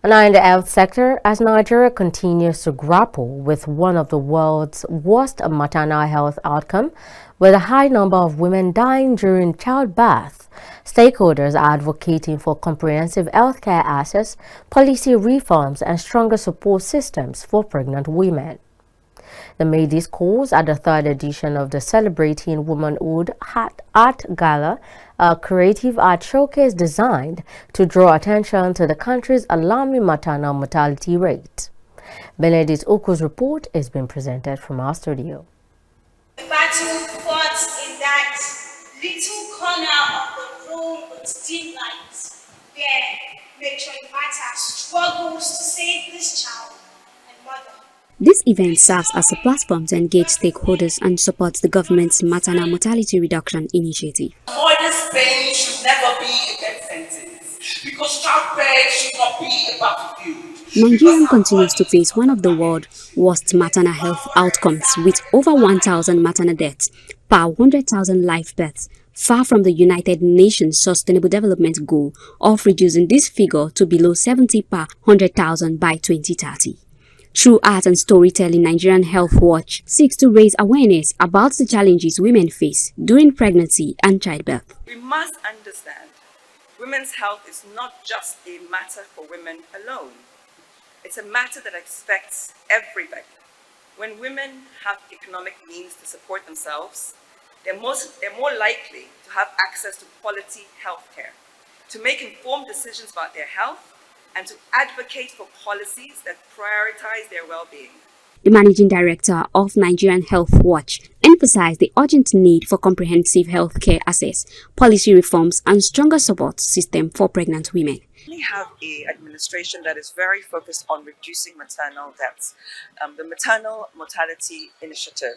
Now in the health sector, as Nigeria continues to grapple with one of the world's worst maternal health outcomes, with a high number of women dying during childbirth, stakeholders are advocating for comprehensive healthcare access, policy reforms, and stronger support systems for pregnant women. They made these calls at the third edition of the Celebrating Womanhood Art Gala, a creative art showcase designed to draw attention to the country's alarming maternal mortality rate. Benedict Oku's report is being presented from our studio. The battle fought in that little corner of the room with dim lights, where matron Martha struggles to save this child and mother. This event serves as a platform to engage stakeholders and support the government's maternal mortality reduction initiative. Mother's pain should never be a death sentence, because childbirth should not be a battlefield. Nigeria continues to face one of the world's worst maternal health outcomes, with over 1,000 maternal deaths per 100,000 live births, far from the United Nations Sustainable Development Goal of reducing this figure to below 70 per 100,000 by 2030. Through art and storytelling, Nigerian Health Watch seeks to raise awareness about the challenges women face during pregnancy and childbirth. We must understand women's health is not just a matter for women alone. It's a matter that affects everybody. When women have economic means to support themselves, they're more likely to have access to quality health care, to make informed decisions about their health, and to advocate for policies that prioritize their well-being. The managing director of Nigerian Health Watch emphasized the urgent need for comprehensive healthcare access, policy reforms, and stronger support system for pregnant women. We have an administration that is very focused on reducing maternal deaths. The Maternal Mortality Initiative,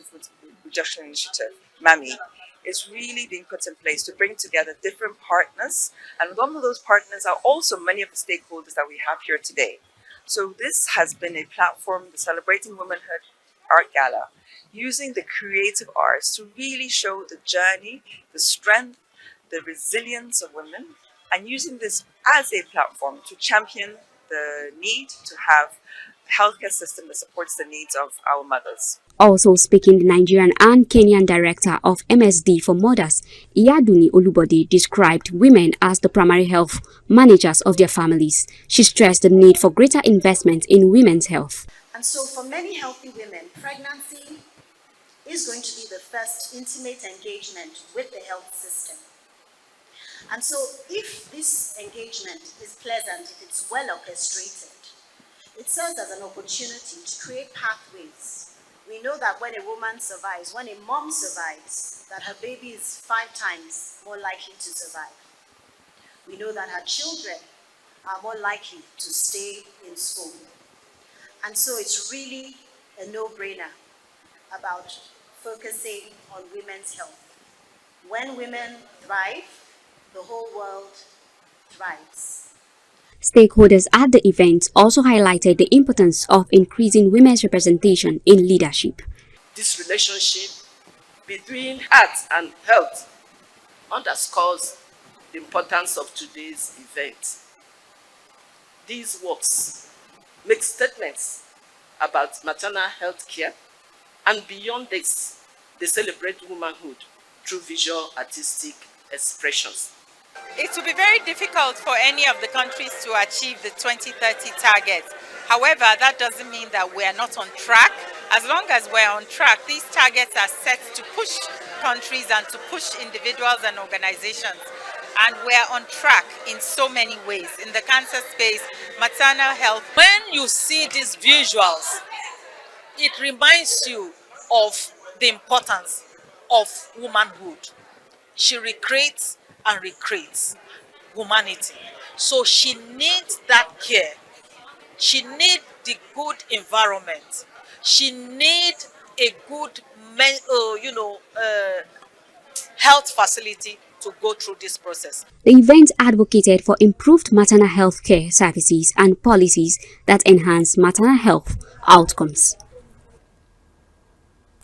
Reduction Initiative, MAMI, is really being put in place to bring together different partners, and one of those partners are also many of the stakeholders that we have here today. So this has been a platform, the Celebrating Womanhood Art Gala, using the creative arts to really show the journey, the strength, the resilience of women, and using this as a platform to champion the need to have a healthcare system that supports the needs of our mothers. Also speaking, the Nigerian and Kenyan director of MSD for Mothers, Iyaduni Olubode, described women as the primary health managers of their families. She stressed the need for greater investment in women's health. And so for many healthy women, pregnancy is going to be the first intimate engagement with the health system. And so if this engagement is pleasant, if it's well orchestrated, it serves as an opportunity to create pathways. We know that when a woman survives, when a mom survives, that her baby is 5 times more likely to survive. We know that her children are more likely to stay in school. And so it's really a no-brainer about focusing on women's health. When women thrive, the whole world thrives. Stakeholders at the event also highlighted the importance of increasing women's representation in leadership. This relationship between art and health underscores the importance of today's event. These works make statements about maternal health care, and beyond this, they celebrate womanhood through visual artistic expressions. It will be very difficult for any of the countries to achieve the 2030 target. However, that doesn't mean that we are not on track. As long as we're on track, these targets are set to push countries and to push individuals and organizations. And we're on track in so many ways. In the cancer space, maternal health. When you see these visuals, it reminds you of the importance of womanhood. She recreates and recreates humanity. So she needs that care. She needs the good environment. She needs a good health facility to go through this process. The event advocated for improved maternal health care services and policies that enhance maternal health outcomes.